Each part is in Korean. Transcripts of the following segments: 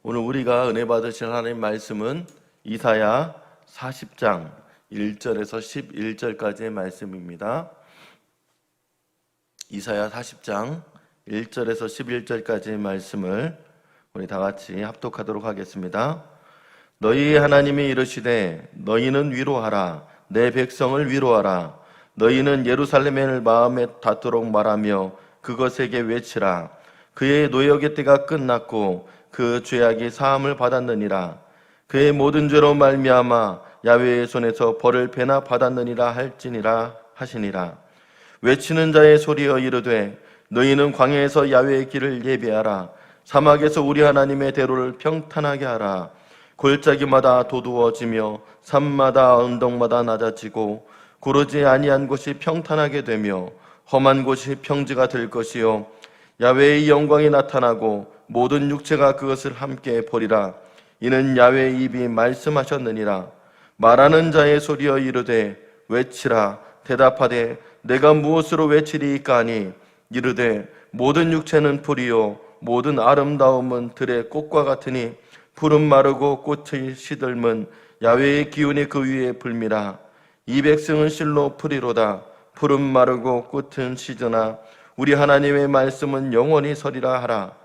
오늘 우리가 은혜 받으실 하나님 말씀은 이사야 40장 1절에서 11절까지의 말씀입니다. 이사야 40장 1절에서 11절까지의 말씀을 우리 다 같이 합독하도록 하겠습니다. 너희 하나님이 이르시되 너희는 위로하라. 내 백성을 위로하라. 너희는 예루살렘을 마음에 닿도록 말하며 그것에게 외치라. 그의 노역의 때가 끝났고 그 죄악이 사함을 받았느니라. 그의 모든 죄로 말미암아 야훼의 손에서 벌을 배나 받았느니라 할지니라 하시니라. 외치는 자의 소리여 이르되 너희는 광야에서 야훼의 길을 예비하라. 사막에서 우리 하나님의 대로를 평탄하게 하라. 골짜기마다 도두어지며 산마다 언덕마다 낮아지고 고르지 아니한 곳이 평탄하게 되며 험한 곳이 평지가 될 것이요 야훼의 영광이 나타나고 모든 육체가 그것을 함께 보리라. 이는 야훼의 입이 말씀하셨느니라. 말하는 자의 소리여 이르되 외치라. 대답하되 내가 무엇으로 외치리이까 하니 이르되 모든 육체는 풀이요 모든 아름다움은 들의 꽃과 같으니 푸른 마르고 꽃의 시들면 야훼의 기운이 그 위에 불미라. 이 백성은 실로 풀이로다. 푸른 마르고 꽃은 시드나 우리 하나님의 말씀은 영원히 서리라 하라.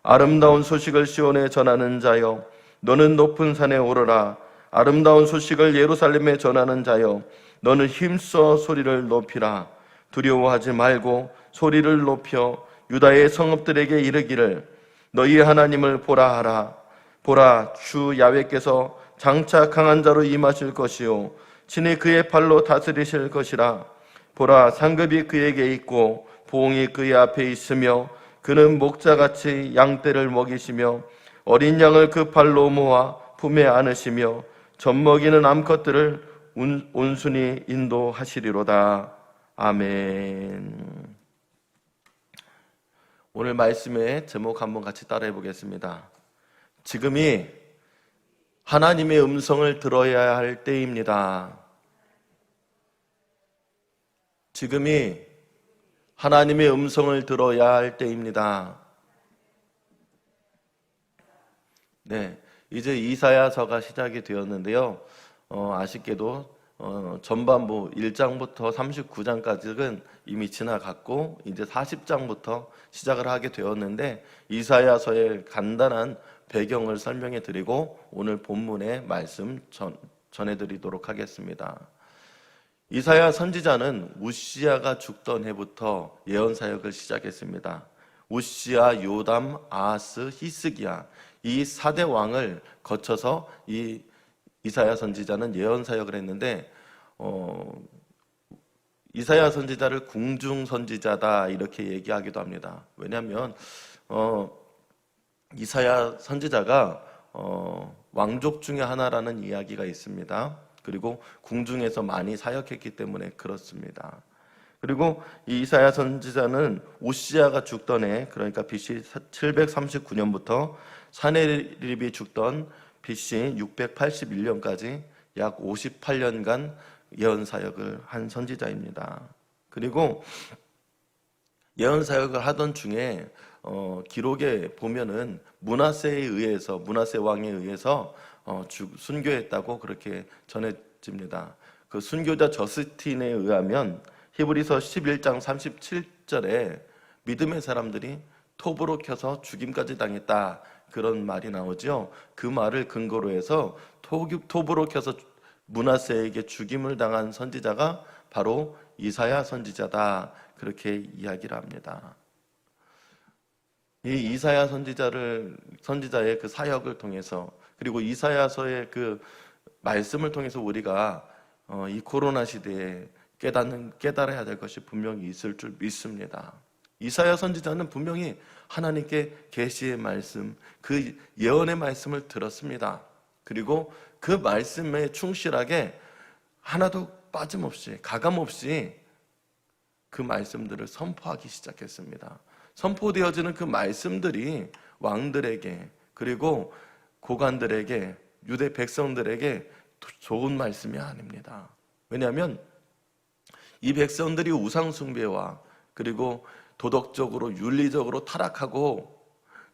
아름다운 소식을 시온에 전하는 자여 너는 높은 산에 오르라. 아름다운 소식을 예루살렘에 전하는 자여 너는 힘써 소리를 높이라. 두려워하지 말고 소리를 높여 유다의 성읍들에게 이르기를 너희 하나님을 보라 하라. 보라, 주 야훼께서 장차 강한 자로 임하실 것이요 친히 그의 팔로 다스리실 것이라. 보라, 상급이 그에게 있고 보응이 그의 앞에 있으며 그는 목자같이 양떼를 먹이시며 어린 양을 그 팔로 모아 품에 안으시며 젖먹이는 암컷들을 온순히 인도하시리로다. 아멘. 오늘 말씀의 제목 한번 같이 따라해 보겠습니다. 지금이 하나님의 음성을 들어야 할 때입니다. 지금이 하나님의 음성을 들어야 할 때입니다. 네, 이제 이사야서가 시작이 되었는데요. 아쉽게도 전반부 1장부터 39장까지는 이미 지나갔고 이제 40장부터 시작을 하게 되었는데 이사야서의 간단한 배경을 설명해 드리고 오늘 본문의 말씀 전해드리도록 하겠습니다. 이사야 선지자는 우시야가 죽던 해부터 예언 사역을 시작했습니다. 우시야, 요담, 아하스, 히스기야 이 4대 왕을 거쳐서 이 이사야 선지자는 예언 사역을 했는데 이사야 선지자를 궁중 선지자다 이렇게 얘기하기도 합니다. 왜냐하면 이사야 선지자가 왕족 중에 하나라는 이야기가 있습니다. 그리고 궁중에서 많이 사역했기 때문에 그렇습니다. 그리고 이 이사야 선지자는 우시야가 죽던 해, 그러니까 BC 739년부터 사네립이 죽던 BC 681년까지 약 58년간 예언 사역을 한 선지자입니다. 그리고 예언 사역을 하던 중에 기록에 보면은 문하세 왕에 의해서 순교했다고 그렇게 전해집니다. 그 순교자 저스틴에 의하면 히브리서 11장 37절에 믿음의 사람들이 톱으로 켜서 죽임까지 당했다 그런 말이 나오죠. 그 말을 근거로 해서 톱으로 켜서 문하세에게 죽임을 당한 선지자가 바로 이사야 선지자다 그렇게 이야기를 합니다. 이 이사야 선지자의 그 사역을 통해서 그리고 이사야서의 그 말씀을 통해서 우리가 이 코로나 시대에 깨달아야 될 것이 분명히 있을 줄 믿습니다. 이사야 선지자는 분명히 하나님께 계시의 말씀, 그 예언의 말씀을 들었습니다. 그리고 그 말씀에 충실하게 하나도 빠짐없이 가감없이 그 말씀들을 선포하기 시작했습니다. 선포되어지는 그 말씀들이 왕들에게 그리고 고관들에게 유대 백성들에게 좋은 말씀이 아닙니다. 왜냐하면 이 백성들이 우상 숭배와 그리고 도덕적으로 윤리적으로 타락하고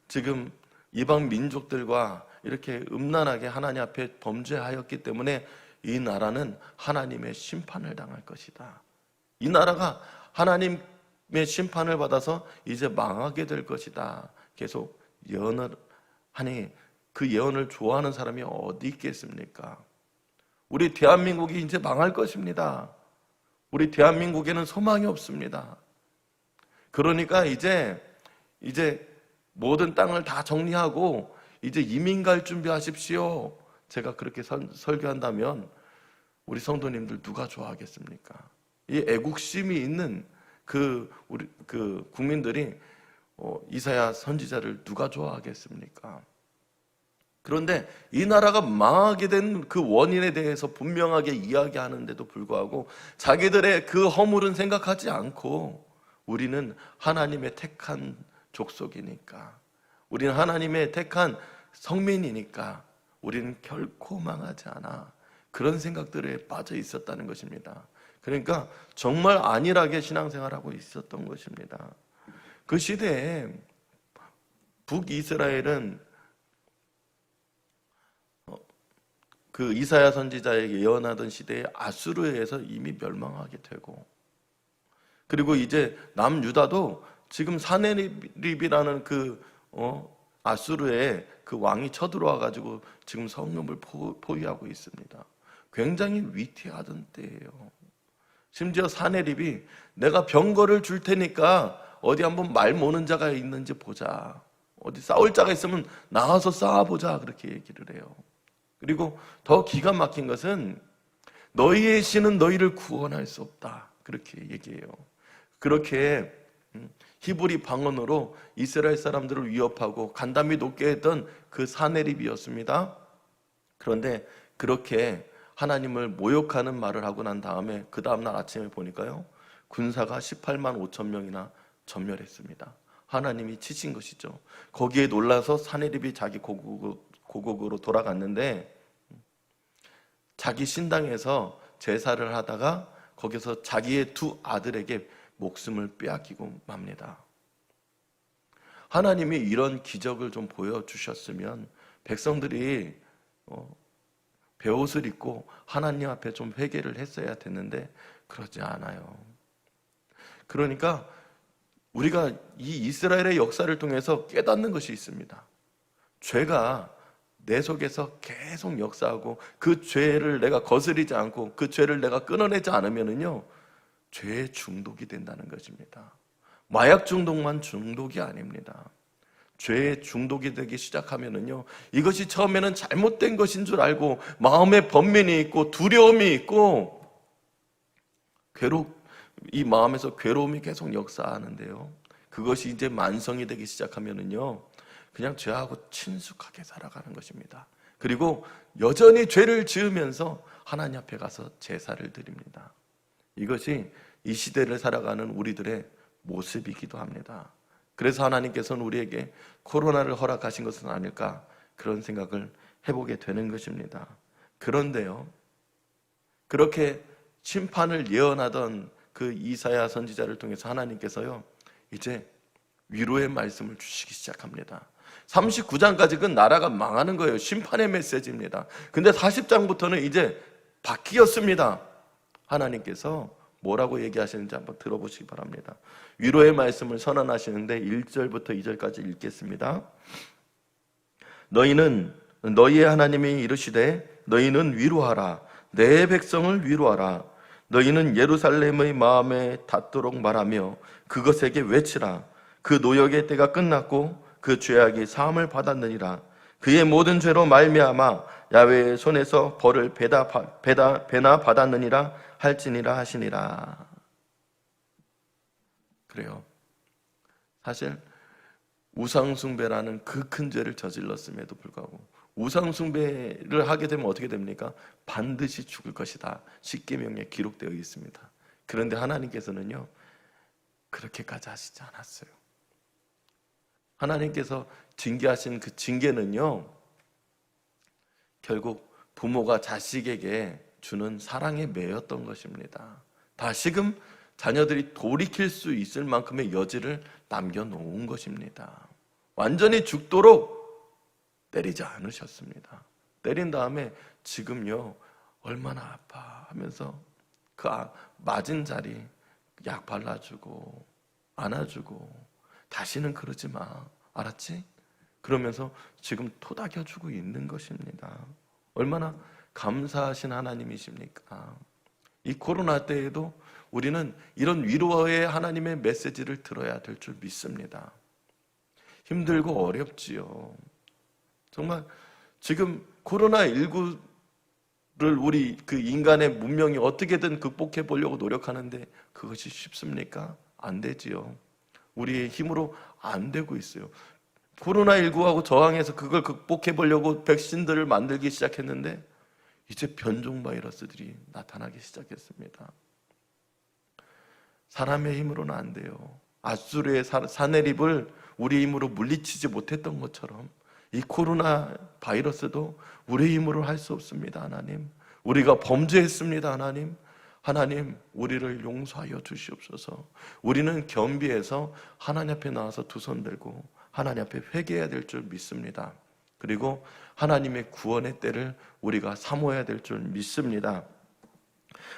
지금 이방 민족들과 이렇게 음란하게 하나님 앞에 범죄하였기 때문에 이 나라는 하나님의 심판을 당할 것이다. 이 나라가 하나님의 심판을 받아서 이제 망하게 될 것이다. 계속 예언을 하니 그 예언을 좋아하는 사람이 어디 있겠습니까? 우리 대한민국이 이제 망할 것입니다. 우리 대한민국에는 소망이 없습니다. 그러니까 이제 모든 땅을 다 정리하고 이제 이민 갈 준비하십시오. 제가 그렇게 설교한다면 우리 성도님들 누가 좋아하겠습니까? 이 애국심이 있는 우리 국민들이 이사야 선지자를 누가 좋아하겠습니까? 그런데 이 나라가 망하게 된 그 원인에 대해서 분명하게 이야기하는데도 불구하고 자기들의 그 허물은 생각하지 않고 우리는 하나님의 택한 족속이니까, 우리는 하나님의 택한 성민이니까 우리는 결코 망하지 않아, 그런 생각들에 빠져 있었다는 것입니다. 그러니까 정말 안일하게 신앙생활하고 있었던 것입니다. 그 시대에 북이스라엘은 그 이사야 선지자에게 예언하던 시대에 아수르에 의해서 이미 멸망하게 되고, 그리고 이제 남유다도 지금 사네립이라는 아수르의 그 왕이 쳐들어와 가지고 지금 성읍을 포위하고 있습니다. 굉장히 위태하던 때예요. 심지어 사네립이 내가 병거를 줄 테니까 어디 한번 말 모는 자가 있는지 보자, 어디 싸울 자가 있으면 나와서 싸워보자, 그렇게 얘기를 해요. 그리고 더 기가 막힌 것은 너희의 신은 너희를 구원할 수 없다, 그렇게 얘기해요. 그렇게 히브리 방언으로 이스라엘 사람들을 위협하고 간담이 높게 했던 그 사네립이었습니다. 그런데 그렇게 하나님을 모욕하는 말을 하고 난 다음에 그 다음날 아침에 보니까요, 군사가 18만 5천 명이나 전멸했습니다. 하나님이 치신 것이죠. 거기에 놀라서 사네립이 자기 고국으로 돌아갔는데, 자기 신당에서 제사를 하다가 거기서 자기의 두 아들에게 목숨을 빼앗기고 맙니다. 하나님이 이런 기적을 좀 보여주셨으면 백성들이 베옷을 입고 하나님 앞에 좀 회개를 했어야 됐는데 그러지 않아요. 그러니까 우리가 이 이스라엘의 역사를 통해서 깨닫는 것이 있습니다. 죄가 내 속에서 계속 역사하고 그 죄를 내가 거스리지 않고 그 죄를 내가 끊어내지 않으면은요, 죄에 중독이 된다는 것입니다. 마약 중독만 중독이 아닙니다. 죄에 중독이 되기 시작하면은요, 이것이 처음에는 잘못된 것인 줄 알고 마음에 번민이 있고 두려움이 있고 이 마음에서 괴로움이 계속 역사하는데요, 그것이 이제 만성이 되기 시작하면은요, 그냥 죄하고 친숙하게 살아가는 것입니다. 그리고 여전히 죄를 지으면서 하나님 앞에 가서 제사를 드립니다. 이것이 이 시대를 살아가는 우리들의 모습이기도 합니다. 그래서 하나님께서는 우리에게 코로나를 허락하신 것은 아닐까, 그런 생각을 해보게 되는 것입니다. 그런데요, 그렇게 심판을 예언하던 그 이사야 선지자를 통해서 하나님께서요, 이제 위로의 말씀을 주시기 시작합니다. 39장까지 그 나라가 망하는 거예요. 심판의 메시지입니다. 근데 40장부터는 이제 바뀌었습니다. 하나님께서 뭐라고 얘기하시는지 한번 들어보시기 바랍니다. 위로의 말씀을 선언하시는데 1절부터 2절까지 읽겠습니다. 너희의 하나님이 이르시되 너희는 위로하라. 내 백성을 위로하라. 너희는 예루살렘의 마음에 닿도록 말하며 그것에게 외치라. 그 노역의 때가 끝났고 그 죄악이 사함을 받았느니라. 그의 모든 죄로 말미암아 야훼의 손에서 벌을 배나 받았느니라 할지니라 하시니라. 그래요. 사실 우상숭배라는 그 큰 죄를 저질렀음에도 불구하고 우상숭배를 하게 되면 어떻게 됩니까? 반드시 죽을 것이다, 십계명에 기록되어 있습니다. 그런데 하나님께서는요, 그렇게까지 하시지 않았어요. 하나님께서 징계하신 그 징계는요, 결국 부모가 자식에게 주는 사랑의 매였던 것입니다. 다시금 자녀들이 돌이킬 수 있을 만큼의 여지를 남겨놓은 것입니다. 완전히 죽도록 때리지 않으셨습니다. 때린 다음에 지금요 얼마나 아파 하면서 그 맞은 자리 약 발라주고 안아주고 다시는 그러지 마, 알았지? 그러면서 지금 토닥여주고 있는 것입니다. 얼마나 감사하신 하나님이십니까? 이 코로나 때에도 우리는 이런 위로의 하나님의 메시지를 들어야 될 줄 믿습니다. 힘들고 어렵지요. 정말 지금 코로나19를 우리 그 인간의 문명이 어떻게든 극복해 보려고 노력하는데 그것이 쉽습니까? 안 되지요. 우리의 힘으로 안 되고 있어요. 코로나19하고 저항해서 그걸 극복해 보려고 백신들을 만들기 시작했는데 이제 변종 바이러스들이 나타나기 시작했습니다. 사람의 힘으로는 안 돼요. 아수르의 사내립을 우리 힘으로 물리치지 못했던 것처럼 이 코로나 바이러스도 우리 힘으로 할 수 없습니다. 하나님, 우리가 범죄했습니다. 하나님, 우리를 용서하여 주시옵소서. 우리는 겸비해서 하나님 앞에 나와서 두 손 들고 하나님 앞에 회개해야 될 줄 믿습니다. 그리고 하나님의 구원의 때를 우리가 사모해야 될 줄 믿습니다.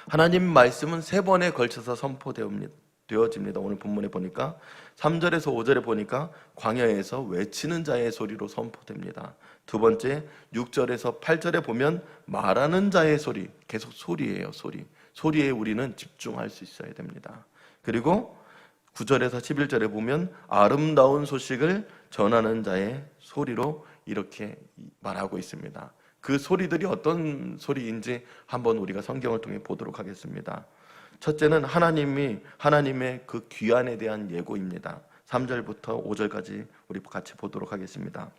하나님 말씀은 3번에 걸쳐서 선포되어집니다. 오늘 본문에 보니까 3절에서 5절에 보니까 광야에서 외치는 자의 소리로 선포됩니다. 두 번째 6절에서 8절에 보면 말하는 자의 소리, 계속 소리예요. 소리에 우리는 집중할 수 있어야 됩니다. 그리고 9절에서 11절에 보면 아름다운 소식을 전하는 자의 소리로 이렇게 말하고 있습니다. 그 소리들이 어떤 소리인지 한번 우리가 성경을 통해 보도록 하겠습니다. 첫째는 하나님의 그 귀환에 대한 예고입니다. 3절부터 5절까지 우리 같이 보도록 하겠습니다.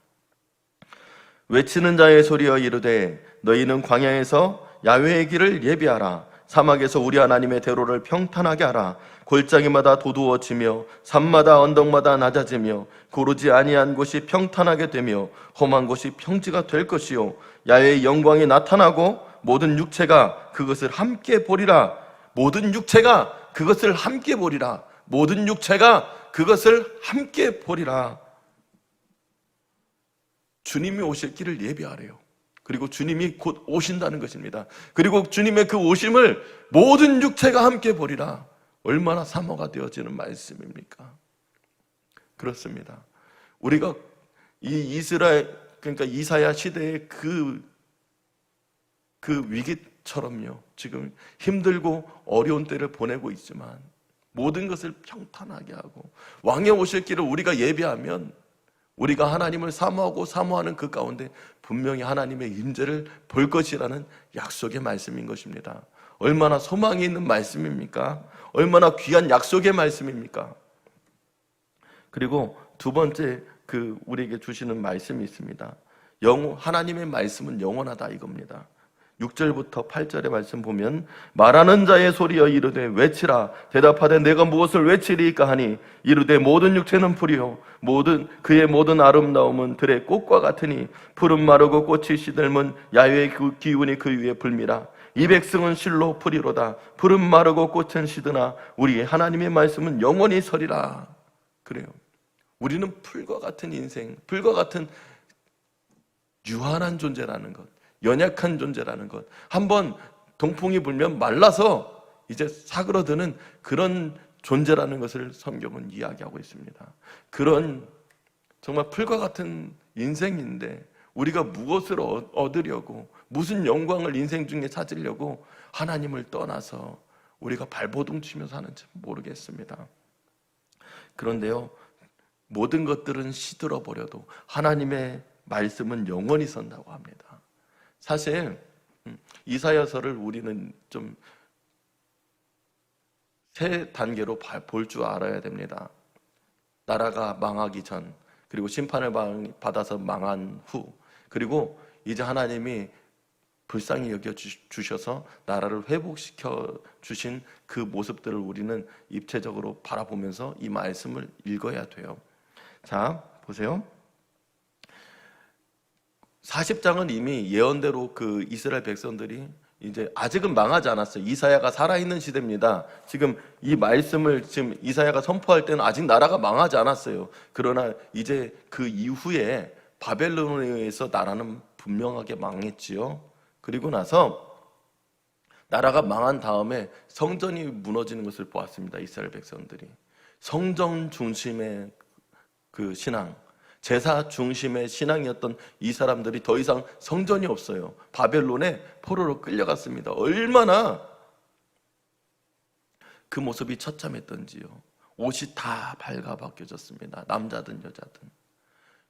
외치는 자의 소리여 이르되 너희는 광야에서 야훼의 길을 예비하라. 사막에서 우리 하나님의 대로를 평탄하게 하라. 골짜기마다 도두어지며 산마다 언덕마다 낮아지며 고르지 아니한 곳이 평탄하게 되며 험한 곳이 평지가 될 것이요 야훼의 영광이 나타나고 모든 육체가 그것을 함께 보리라. 모든 육체가 그것을 함께 보리라. 모든 육체가 그것을 함께 보리라. 주님이 오실 길을 예비하래요. 그리고 주님이 곧 오신다는 것입니다. 그리고 주님의 그 오심을 모든 육체가 함께 보리라. 얼마나 사모가 되어지는 말씀입니까? 그렇습니다. 우리가 이 그러니까 이사야 시대의 그 위기처럼요. 지금 힘들고 어려운 때를 보내고 있지만 모든 것을 평탄하게 하고 왕의 오실 길을 우리가 예비하면 우리가 하나님을 사모하고 사모하는 그 가운데 분명히 하나님의 임재를 볼 것이라는 약속의 말씀인 것입니다. 얼마나 소망이 있는 말씀입니까? 얼마나 귀한 약속의 말씀입니까? 그리고 두 번째 우리에게 주시는 말씀이 있습니다. 하나님의 말씀은 영원하다 이겁니다. 6절부터 8절의 말씀 보면 말하는 자의 소리여 이르되 외치라. 대답하되 내가 무엇을 외치리이까 하니 이르되 모든 육체는 풀이요 그의 모든 아름다움은 들의 꽃과 같으니 푸른 마르고 꽃이 시들면 야훼의 그 기운이 그 위에 불미라. 이 백성은 실로 풀이로다. 푸른 마르고 꽃은 시드나 우리의 하나님의 말씀은 영원히 서리라. 그래요. 우리는 풀과 같은 인생, 풀과 같은 유한한 존재라는 것, 연약한 존재라는 것, 한번 동풍이 불면 말라서 이제 사그러드는 그런 존재라는 것을 성경은 이야기하고 있습니다. 그런 정말 풀과 같은 인생인데 우리가 무엇을 얻으려고, 무슨 영광을 인생 중에 찾으려고 하나님을 떠나서 우리가 발버둥 치며 사는지 모르겠습니다. 그런데요, 모든 것들은 시들어 버려도 하나님의 말씀은 영원히 선다고 합니다. 사실 이사야서를 우리는 좀 세 단계로 볼 줄 알아야 됩니다. 나라가 망하기 전, 그리고 심판을 받아서 망한 후, 그리고 이제 하나님이 불쌍히 여겨주셔서 나라를 회복시켜 주신 그 모습들을 우리는 입체적으로 바라보면서 이 말씀을 읽어야 돼요. 자, 보세요. 40장은 이미 예언대로 그 이스라엘 백성들이 이제 아직은 망하지 않았어요. 이사야가 살아있는 시대입니다. 지금 이 말씀을 지금 이사야가 선포할 때는 아직 나라가 망하지 않았어요. 그러나 이제 그 이후에 바벨론에 의해서 나라는 분명하게 망했지요. 그리고 나서 나라가 망한 다음에 성전이 무너지는 것을 보았습니다. 이스라엘 백성들이. 성전 중심의 그 신앙, 제사 중심의 신앙이었던 이 사람들이 더 이상 성전이 없어요. 바벨론에 포로로 끌려갔습니다. 얼마나 그 모습이 처참했던지요. 옷이 다 발가벗겨졌습니다. 남자든 여자든.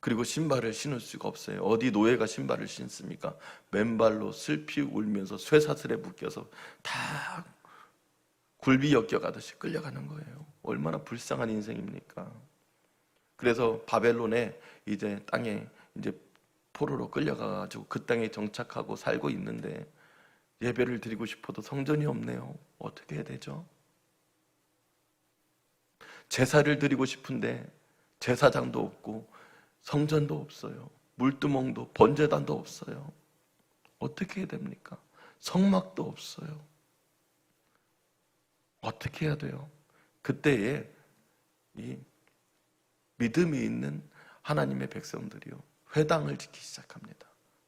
그리고 신발을 신을 수가 없어요. 어디 노예가 신발을 신습니까? 맨발로 슬피 울면서 쇠사슬에 묶여서 다 굴비 엮여가듯이 끌려가는 거예요. 얼마나 불쌍한 인생입니까? 그래서 바벨론에 이제 땅에 이제 포로로 끌려가가지고 그 땅에 정착하고 살고 있는데 예배를 드리고 싶어도 성전이 없네요. 어떻게 해야 되죠? 제사를 드리고 싶은데 제사장도 없고 성전도 없어요. 물두멍도 번제단도 없어요. 어떻게 해야 됩니까? 성막도 없어요. 어떻게 해야 돼요? 그때에 이 믿음이 있는 하나님의 백성들이요, 회당을 짓기 시작합니다.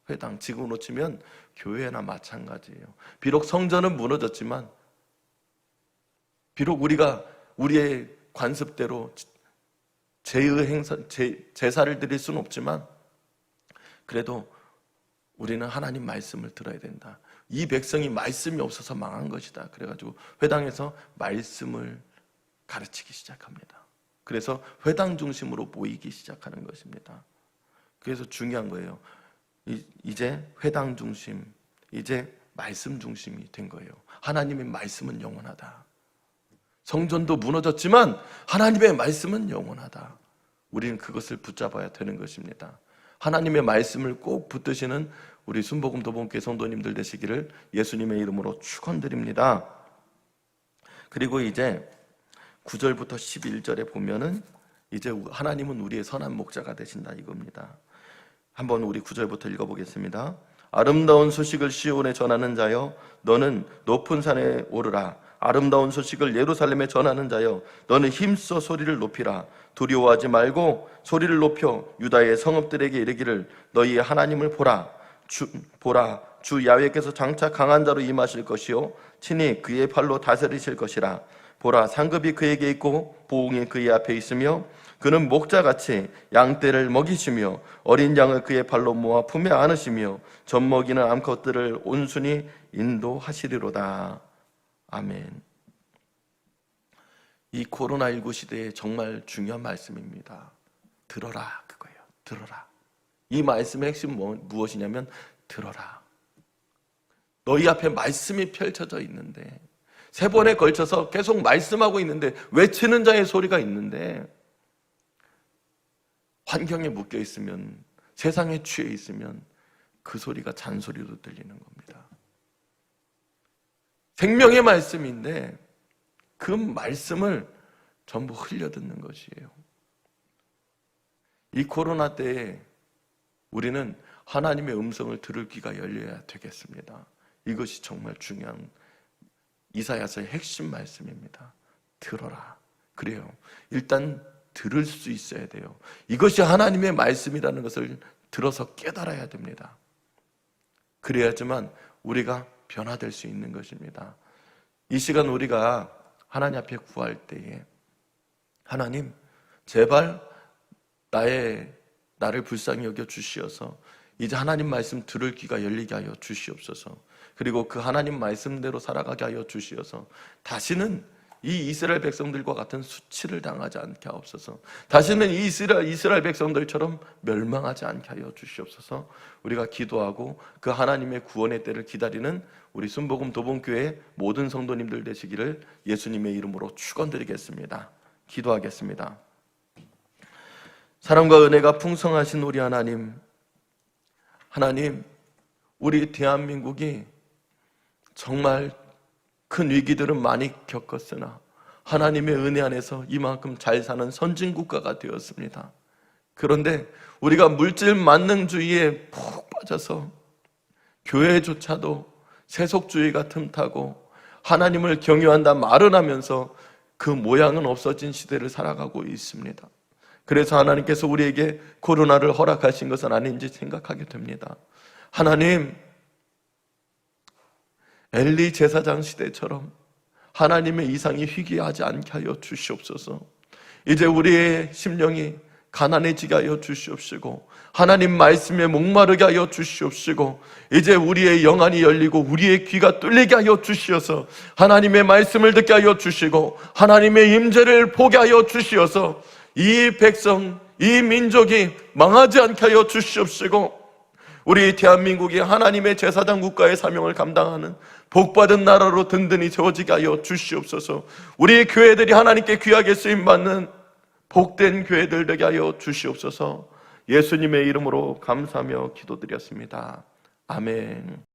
회당, 지금으로 치면 교회나 마찬가지예요. 비록 성전은 무너졌지만, 비록 우리가 우리의 관습대로 제사를 드릴 수는 없지만 그래도 우리는 하나님 말씀을 들어야 된다. 이 백성이 말씀이 없어서 망한 것이다. 그래가지고 회당에서 말씀을 가르치기 시작합니다. 그래서 회당 중심으로 모이기 시작하는 것입니다. 그래서 중요한 거예요. 이제 회당 중심, 이제 말씀 중심이 된 거예요. 하나님의 말씀은 영원하다. 성전도 무너졌지만 하나님의 말씀은 영원하다. 우리는 그것을 붙잡아야 되는 것입니다. 하나님의 말씀을 꼭 붙드시는 우리 순복음 도봉교회 성도님들 되시기를 예수님의 이름으로 축원드립니다. 그리고 이제 9절부터 11절에 보면은 이제 하나님은 우리의 선한 목자가 되신다 이겁니다. 한번 우리 9절부터 읽어보겠습니다. 아름다운 소식을 시온에 전하는 자여 너는 높은 산에 오르라. 아름다운 소식을 예루살렘에 전하는 자여 너는 힘써 소리를 높이라. 두려워하지 말고 소리를 높여 유다의 성읍들에게 이르기를 너희의 하나님을 보라. 주 야훼께서 장차 강한 자로 임하실 것이요 친히 그의 팔로 다스리실 것이라. 보라, 상급이 그에게 있고 보응이 그의 앞에 있으며 그는 목자같이 양떼를 먹이시며 어린 양을 그의 발로 모아 품에 안으시며 젖먹이는 암컷들을 온순히 인도하시리로다. 아멘. 이 코로나19 시대에 정말 중요한 말씀입니다. 들어라, 그거예요. 들어라. 이 말씀의 핵심 무엇이냐면 들어라. 너희 앞에 말씀이 펼쳐져 있는데, 세 번에 걸쳐서 계속 말씀하고 있는데, 외치는 자의 소리가 있는데, 환경에 묶여 있으면, 세상에 취해 있으면 그 소리가 잔소리로 들리는 겁니다. 생명의 말씀인데 그 말씀을 전부 흘려듣는 것이에요. 이 코로나 때에 우리는 하나님의 음성을 들을 귀가 열려야 되겠습니다. 이것이 정말 중요한 이사야서의 핵심 말씀입니다. 들어라. 그래요. 일단 들을 수 있어야 돼요. 이것이 하나님의 말씀이라는 것을 들어서 깨달아야 됩니다. 그래야지만 우리가 변화될 수 있는 것입니다. 이 시간 우리가 하나님 앞에 구할 때에 하나님 제발 나를 불쌍히 여겨 주시어서 이제 하나님 말씀 들을 귀가 열리게 하여 주시옵소서. 그리고 그 하나님 말씀대로 살아가게 하여 주시어서 다시는 이 이스라엘 백성들과 같은 수치를 당하지 않게 하옵소서. 다시는 이 이스라엘 백성들처럼 멸망하지 않게 하여 주시옵소서. 우리가 기도하고 그 하나님의 구원의 때를 기다리는 우리 순복음 도봉교회 모든 성도님들 되시기를 예수님의 이름으로 축원드리겠습니다. 기도하겠습니다. 사랑과 은혜가 풍성하신 우리 하나님, 우리 대한민국이 정말 큰 위기들은 많이 겪었으나 하나님의 은혜 안에서 이만큼 잘 사는 선진국가가 되었습니다. 그런데 우리가 물질 만능주의에 푹 빠져서 교회조차도 세속주의가 틈타고 하나님을 경유한다 말은 하면서 그 모양은 없어진 시대를 살아가고 있습니다. 그래서 하나님께서 우리에게 코로나를 허락하신 것은 아닌지 생각하게 됩니다. 하나님, 엘리 제사장 시대처럼 하나님의 이상이 희귀하지 않게 하여 주시옵소서. 이제 우리의 심령이 가난해지게 하여 주시옵시고 하나님 말씀에 목마르게 하여 주시옵시고 이제 우리의 영안이 열리고 우리의 귀가 뚫리게 하여 주시어서 하나님의 말씀을 듣게 하여 주시고 하나님의 임재를 보게 하여 주시어서 이 백성, 이 민족이 망하지 않게 하여 주시옵시고 우리 대한민국이 하나님의 제사장 국가의 사명을 감당하는 복받은 나라로 든든히 세워지게 하여 주시옵소서. 우리 교회들이 하나님께 귀하게 쓰임받는 복된 교회들 되게 하여 주시옵소서. 예수님의 이름으로 감사하며 기도드렸습니다. 아멘.